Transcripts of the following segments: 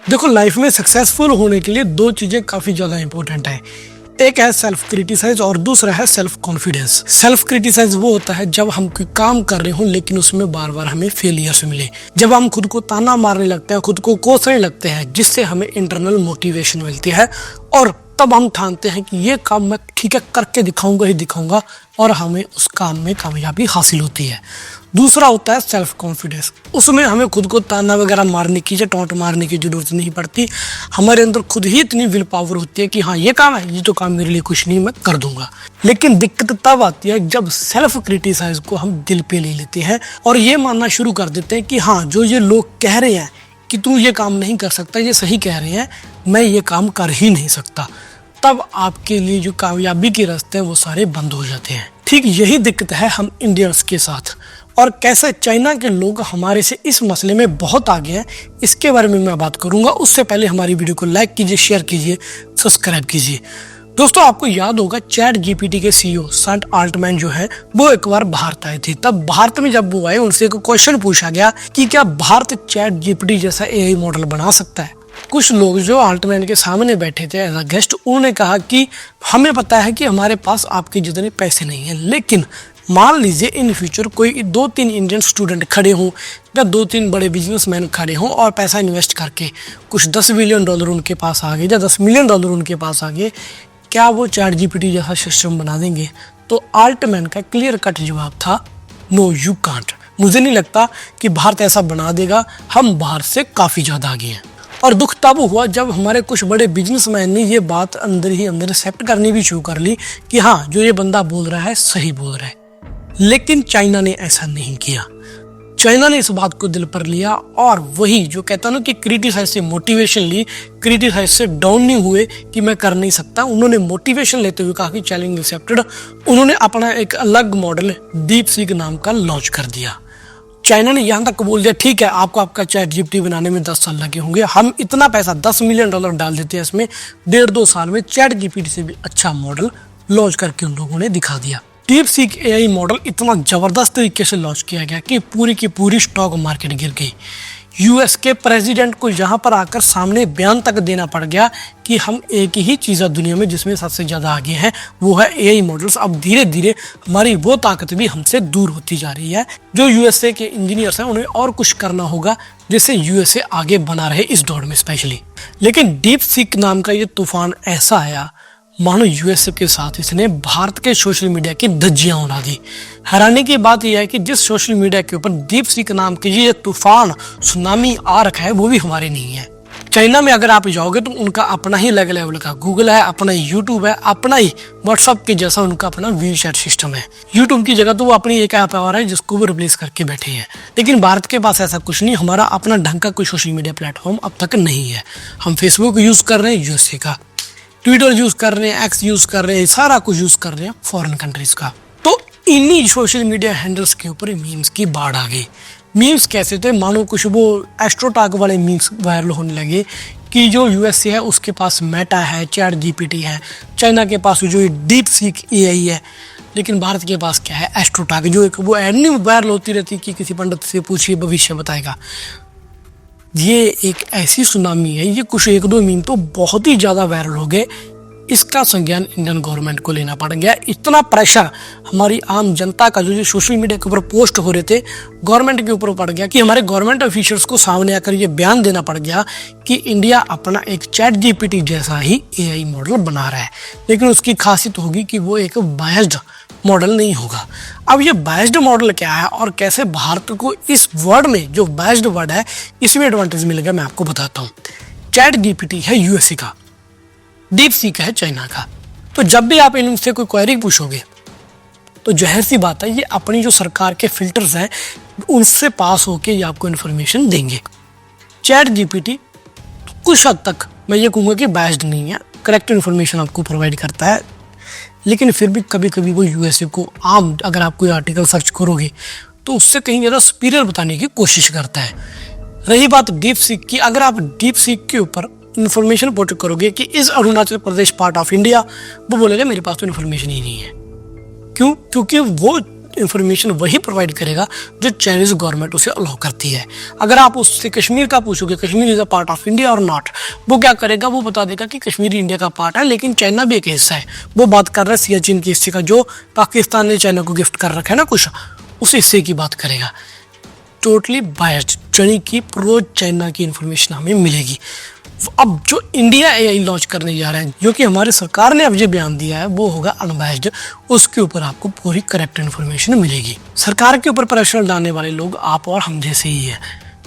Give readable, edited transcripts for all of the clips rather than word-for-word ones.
देखो, लाइफ में सक्सेसफुल होने के लिए दो चीजें काफी ज्यादा इंपॉर्टेंट है। एक है सेल्फ क्रिटिसाइज और दूसरा है सेल्फ कॉन्फिडेंस। सेल्फ क्रिटिसाइज वो होता है जब हम कोई काम कर रहे हो लेकिन उसमें बार बार हमें फेलियर्स मिले, जब हम खुद को ताना मारने लगते हैं, खुद को कोसने लगते हैं, जिससे हमें इंटरनल मोटिवेशन मिलती है और तब हम ठानते हैं कि ये काम मैं ठीक है करके दिखाऊंगा ही दिखाऊंगा और हमें उस काम में कामयाबी हासिल होती है। दूसरा होता है सेल्फ कॉन्फिडेंस। उसमें हमें खुद को ताना वगैरह मारने की या टॉन्ट मारने की जरूरत नहीं पड़ती। हमारे अंदर खुद ही इतनी विल पावर होती है कि हाँ, ये काम है, ये तो काम मेरे लिए कुछ नहीं, मैं कर दूंगा। लेकिन दिक्कत तब आती है जब सेल्फ क्रिटिसाइज को हम दिल पे ले लेते हैं और ये मानना शुरू कर देते हैं कि हाँ, जो ये लोग कह रहे हैं कि तू ये काम नहीं कर सकता, ये सही कह रहे हैं, मैं ये काम कर ही नहीं सकता। तब आपके लिए जो कामयाबी के रास्ते हैं वो सारे बंद हो जाते हैं। ठीक यही दिक्कत है हम इंडियंस के साथ। और कैसे चाइना के लोग हमारे से इस मसले में बहुत आगे हैं, इसके बारे में मैं बात करूंगा। उससे पहले हमारी वीडियो को लाइक कीजिए, शेयर कीजिए, सब्सक्राइब कीजिए। दोस्तों, आपको याद होगा चैट जीपीटी के सीईओ सैम अल्टमैन जो है वो एक बार भारत आए थे। तब भारत में जब वो आए, उनसे एक क्वेश्चन पूछा गया कि क्या भारत चैट जीपीटी जैसा एआई मॉडल बना सकता है। कुछ लोग जो अल्टमैन के सामने बैठे थे एज अ गेस्ट, उन्होंने कहा कि हमें पता है कि हमारे पास आपके जितने पैसे नहीं हैं, लेकिन मान लीजिए इन फ्यूचर कोई 2-3 इंडियन स्टूडेंट खड़े हों या 2-3 बड़े बिजनेसमैन खड़े हों और पैसा इन्वेस्ट करके कुछ $10 बिलियन उनके पास आ गए या $10 मिलियन उनके पास आ गए, क्या वो चैट जीपीटी जैसा सिस्टम बना देंगे? तो अल्टमैन का क्लियर कट जवाब था, नो यू कांट। मुझे नहीं लगता कि भारत ऐसा बना देगा, हम बाहर से काफ़ी ज़्यादा आगे हैं। और दुख तब हुआ जब हमारे कुछ बड़े बिजनेसमैन ने ये बात अंदर ही अंदर एक्सेप्ट करनी भी शुरू कर ली कि हाँ, जो ये बंदा बोल रहा है सही बोल रहा है। लेकिन चाइना ने ऐसा नहीं किया। चाइना ने इस बात को दिल पर लिया और वही जो कहता ना कि क्रिटिसाइज से मोटिवेशन ली, क्रिटिसाइज से डाउन नहीं हुए कि मैं कर नहीं सकता। उन्होंने मोटिवेशन लेते हुए कहा कि चैलेंज एक्सेप्टेड। उन्होंने अपना एक अलग मॉडल डीप सीक नाम का लॉन्च कर दिया। चाइना ने यहाँ तक बोल दिया, ठीक है, आपको आपका चैट जीपीटी बनाने में 10 साल लगे होंगे, हम इतना पैसा $10 मिलियन डाल देते हैं इसमें, 1.5-2 साल में चैट जीपीटी से भी अच्छा मॉडल लॉन्च करके उन लोगों ने दिखा दिया। डीप सीक एआई मॉडल इतना जबरदस्त तरीके से लॉन्च किया गया कि पूरी की पूरी स्टॉक मार्केट गिर गई। यूएस के प्रेसिडेंट को यहाँ पर आकर सामने बयान तक देना पड़ गया कि हम एक ही चीज़ है दुनिया में जिसमें सबसे ज़्यादा आगे हैं, वो है एआई मॉडल्स। अब धीरे धीरे हमारी वो ताकत भी हमसे दूर होती जा रही है। जो यूएसए के इंजीनियर्स हैं, उन्हें और कुछ करना होगा जिससे यूएसए आगे बना रहे इस दौर में स्पेशली। लेकिन डीप सीक नाम का ये तूफान ऐसा आया, मानो यूएसए के साथ इसने भारत के सोशल मीडिया की धज्जियां उड़ा दी। हैरानी की बात यह है कि जिस सोशल मीडिया के ऊपर डीप सीक नाम की ये तूफान सुनामी आ रखा है, वो भी हमारे नहीं है। चाइना में अगर आप जाओगे तो उनका अपना ही अलग लेवल का गूगल है, अपना ही यूट्यूब है, अपना ही व्हाट्सएप के जैसा उनका अपना वीचैट सिस्टम है। यूट्यूब की जगह तो वो अपनी एक ऐप आ रहा है जिसको वो रिप्लेस करके बैठे हैं। लेकिन भारत के पास ऐसा कुछ नहीं, हमारा अपना ढंग का कोई सोशल मीडिया प्लेटफॉर्म अब तक नहीं है। हम फेसबुक यूज कर रहे हैं यूएसए का, ट्विटर यूज कर रहे हैं, एक्स यूज कर रहे हैं, सारा कुछ यूज कर रहे हैं फॉरेन कंट्रीज का। तो इन्हीं सोशल मीडिया हैंडल्स के ऊपर मीम्स की बाढ़ आ गई। मीम्स कैसे थे, मानो कुछ वो एस्ट्रोटॉक वाले मीम्स वायरल होने लगे कि जो यूएसए है उसके पास मेटा है, चैट जीपीटी है, चाइना के पास जो डीप सीक एआई है, लेकिन भारत के पास क्या है, एस्ट्रोटॉक। जो एक वो एड नहीं वायरल होती रहती कि किसी पंडित से पूछिए भविष्य बताएगा। ये एक ऐसी सुनामी है, ये कुछ 1-2 मीम तो बहुत ही ज़्यादा वायरल हो गए। इसका संज्ञान इंडियन गवर्नमेंट को लेना पड़ गया। इतना प्रेशर हमारी आम जनता का जो सोशल मीडिया के ऊपर पोस्ट हो रहे थे, गवर्नमेंट के ऊपर पड़ गया कि हमारे गवर्नमेंट ऑफिशियल्स को सामने आकर ये बयान देना पड़ गया कि इंडिया अपना एक चैट जीपीटी जैसा ही एआई मॉडल बना रहा है, लेकिन उसकी खासियत होगी कि वो एक बायस्ड मॉडल नहीं होगा। अब ये बायस्ड मॉडल क्या है और कैसे भारत को इस वर्ड में, जो बायस्ड वर्ड है, इसमें एडवांटेज मिलेगा, मैं आपको बताता हूँ। चैट जीपीटी है यूएसए का, डीप सीक है चाइना का। तो जब भी आप इनसे कोई क्वेरी पूछोगे तो जाहिर सी बात है ये अपनी जो सरकार के फिल्टर्स हैं उनसे पास होके ये आपको इन्फॉर्मेशन देंगे। चैट जीपीटी कुछ हद तक मैं ये कहूँगा कि बायस्ड नहीं है, करेक्ट इन्फॉर्मेशन आपको प्रोवाइड करता है, लेकिन फिर भी कभी कभी वो यूएसए को आम अगर आप कोई आर्टिकल सर्च करोगे तो उससे कहीं ज़्यादा सुपीरियर बताने की कोशिश करता है। रही बात डीप सीक की, अगर आप डीप सीक के ऊपर इन्फॉर्मेशन पुट करोगे कि इस Arunachal Pradesh part of India, वो बोलेगा मेरे पास तो इन्फॉर्मेशन ही नहीं है। क्यों? क्योंकि वो इंफॉर्मेशन वही प्रोवाइड करेगा जो चाइनीज गवर्नमेंट उसे अलाउ करती है। अगर आप उससे कश्मीर का पूछोगे, Kashmir is a part of India और नॉट, वो क्या करेगा, वो बता देगा कि कश्मीर इंडिया का पार्ट है लेकिन चाइना भी एक हिस्सा है। वो बात कर रहा है सियाचिन के हिस्से का जो पाकिस्तान ने चाइना को गिफ्ट कर रखा है ना कुछ, उस हिस्से की बात करेगा। टोटली बायस्ड, यानी कि प्रो चाइना की इंफॉर्मेशन हमें मिलेगी। अब जो इंडिया एआई लॉन्च करने जा रहे हैं, जो कि हमारी सरकार ने अब जो बयान दिया है वो होगा अनबायस्ड, उसके ऊपर आपको पूरी करेक्ट इन्फॉर्मेशन मिलेगी। सरकार के ऊपर प्रेशर डालने वाले लोग आप और हम जैसे ही है।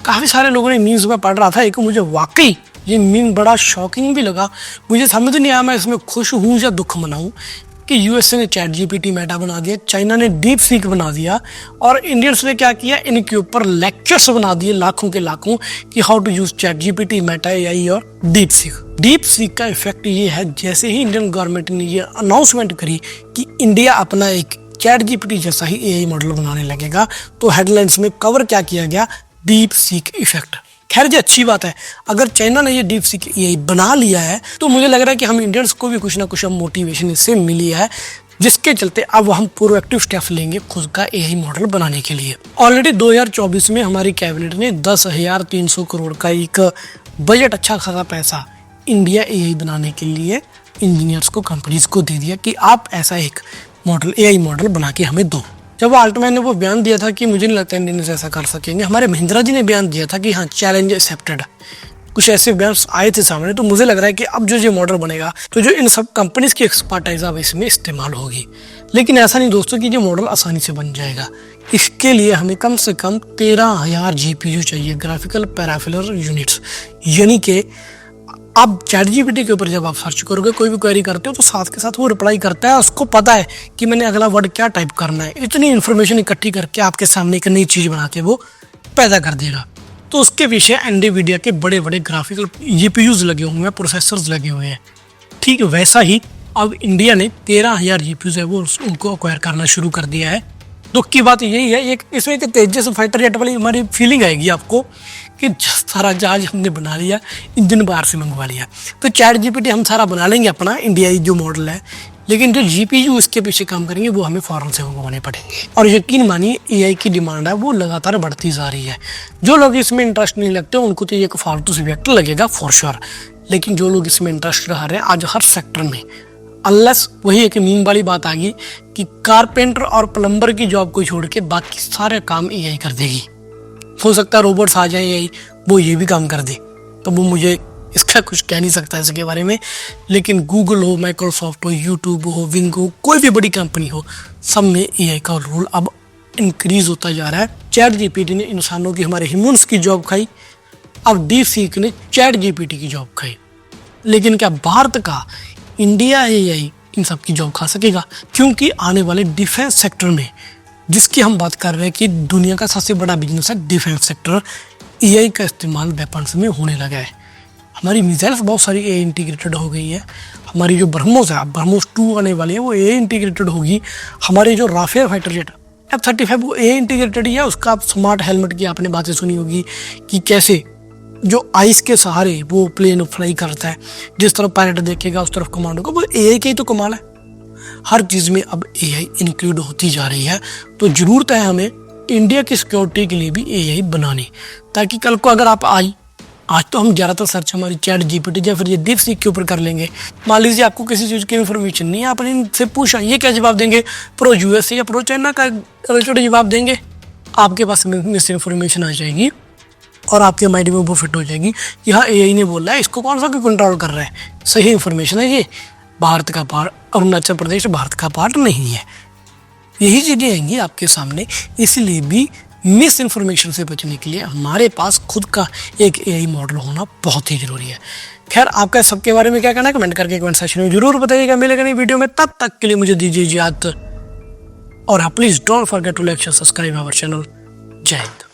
काफ़ी सारे लोगों ने मीम्स में पढ़ रहा था, एक मुझे वाकई ये मीम बड़ा शॉकिंग भी लगा। मुझे समझ नहीं आया मैं इसमें खुश हूँ या दुख मनाऊँ कि यूएसए ने चैट जीपीटी मेटा बना दिया, चाइना ने डीप सीक बना दिया और इंडियंस ने क्या किया, इनके ऊपर लेक्चर्स बना दिए लाखों के लाखों कि how to use ChatGPT, Meta AI और डीप सीक। डीप सीक का इफेक्ट ये है, जैसे ही इंडियन गवर्नमेंट ने ये अनाउंसमेंट करी कि इंडिया अपना एक चैट जीपीटी जैसा ही एआई मॉडल बनाने लगेगा, तो हेडलाइंस में कवर क्या किया गया, डीप सीक इफेक्ट। खैर जी अच्छी बात है, अगर चाइना ने ये डीप सीक एआई बना लिया है तो मुझे लग रहा है कि हम इंडियंस को भी कुछ ना कुछ मोटिवेशन इससे मिली है, जिसके चलते अब हम प्रोएक्टिव स्टेप्स लेंगे खुद का एआई मॉडल बनाने के लिए। ऑलरेडी 2024 में हमारी कैबिनेट ने 10,300 करोड़ का एक बजट, अच्छा खासा पैसा इंडिया एआई बनाने के लिए इंजीनियर्स को, कंपनीज को दे दिया कि आप ऐसा एक मॉडल, एआई मॉडल बना के हमें दो। जब आल्टमैन ने वो बयान दिया था कि मुझे नहीं लगता इंडियंस ऐसा कर सकेंगे, हमारे महिंद्रा जी ने बयान दिया था कि हाँ चैलेंज एक्सेप्टेड, कुछ ऐसे बयान आए थे सामने। तो मुझे लग रहा है कि अब जो ये मॉडल बनेगा तो जो इन सब कंपनीज की एक्सपर्टाइज अब इसमें इस्तेमाल होगी। लेकिन ऐसा नहीं दोस्तों कि ये मॉडल आसानी से बन जाएगा। इसके लिए हमें कम से कम 13,000 GPU चाहिए, ग्राफिकल पैराफिलर यूनिट्स। यानी कि आप चैट जीपीटी के ऊपर जब आप सर्च करोगे, कोई भी क्वेरी करते हो तो साथ के साथ वो रिप्लाई करता है, उसको पता है कि मैंने अगला वर्ड क्या टाइप करना है। इतनी इन्फॉर्मेशन इकट्ठी करके आपके सामने एक नई चीज़ बना के वो पैदा कर देगा। तो उसके पीछे एनवीडिया के बड़े बड़े ग्राफिकल जीपीयूज लगे हुए हैं, प्रोसेसर्स लगे हुए हैं। ठीक वैसा ही अब इंडिया ने 13,000 GPUs है वो उनको एक्वायर करना शुरू कर दिया है। दुख की बात यही है, एक इसमें एक तेजस फाइटर जेट वाली हमारी फीलिंग आएगी आपको कि सारा जहाज हमने बना लिया, इंजन बाहर से मंगवा लिया। तो चैट जीपीटी हम सारा बना लेंगे अपना इंडिया जो मॉडल है, लेकिन जो जीपीयू इसके पीछे काम करेंगे वो हमें फॉरेन से मंगवाने पड़ेंगे। और यकीन मानिए एआई की डिमांड है वो लगातार बढ़ती जा रही है। जो लोग इसमें इंटरेस्ट नहीं लगते उनको तो ये एक फालतू सब्जेक्ट लगेगा फॉर श्योर, लेकिन जो लोग इसमें इंटरेस्ट रह रहे हैं आज हर सेक्टर में, अनलेस वही एक मीम वाली बात आ गई कि कारपेंटर और प्लम्बर की जॉब को छोड़ के बाकी सारे काम एआई कर देगी। हो सकता है रोबोट्स आ जाए एआई वो ये भी काम कर दे, तो वो मुझे इसका कुछ कह नहीं सकता इसके बारे में। लेकिन गूगल हो, माइक्रोसॉफ्ट हो, यूट्यूब हो, विंग हो, कोई भी बड़ी कंपनी हो, सब में एआई का रोल अब इंक्रीज होता जा रहा है। चैट जीपीटी ने इंसानों की, हमारे ह्यूमंस की जॉब खाई, अब डीप सीक ने चैट जीपीटी की जॉब खाई। लेकिन क्या भारत का इंडिया एआई इन सब की जॉब खा सकेगा? क्योंकि आने वाले डिफेंस सेक्टर में, जिसकी हम बात कर रहे हैं कि दुनिया का सबसे बड़ा बिजनेस है डिफेंस सेक्टर, एआई का इस्तेमाल वेपन्स में होने लगा है। हमारी मिसाइल्स बहुत सारी एआई इंटीग्रेटेड हो गई है। हमारी जो ब्रह्मोस है, ब्रह्मोस 2 आने वाली है, वो एआई इंटीग्रेटेड होगी। हमारे जो राफेल फाइटर जेट F-35 वो एआई इंटीग्रेटेड ही है। उसका आप स्मार्ट हेलमेट की आपने बातें सुनी होगी कि कैसे जो आइस के सहारे वो प्लेन फ्लाई करता है, जिस तरफ पायलट देखेगा उस तरफ कमांड होगा, वो एआई का ही तो कमाल है। हर चीज़ में अब एआई इंक्लूड होती जा रही है। तो ज़रूरत है हमें इंडिया की सिक्योरिटी के लिए भी एआई बनानी, ताकि कल को अगर आप आज तो हम ज़्यादातर सर्च हमारी चैट जीपीटी या फिर ये डीप सीक के ऊपर कर लेंगे। मान लीजिए आपको किसी चीज़ की इन्फॉर्मेशन नहीं है, आपने इनसे पूछा, ये क्या जवाब देंगे, प्रो यूएसए या प्रो चाइना का रिलेटेड जवाब देंगे। आपके पास मिस इन्फॉर्मेशन आ जाएगी और आपके माइंड में वो फिट हो जाएगी कि हाँ एआई ने बोला है, इसको कौन सा कंट्रोल कर रहा है, सही इन्फॉर्मेशन है ये, भारत का पार्ट, अरुणाचल प्रदेश भारत का पार्ट नहीं है। यही चीज़ें आएंगी आपके सामने। इसलिए भी मिस इन्फॉर्मेशन से बचने के लिए हमारे पास खुद का एक एआई मॉडल होना बहुत ही ज़रूरी है। खैर आपका सबके बारे में क्या कहना है कमेंट करके कमेंट सेक्शन में जरूर बताइएगा। मिलेगा नई वीडियो में, तब तक के लिए मुझे दीजिए इजाज़त और please don't forget to like, subscribe our channel. जय हिंद।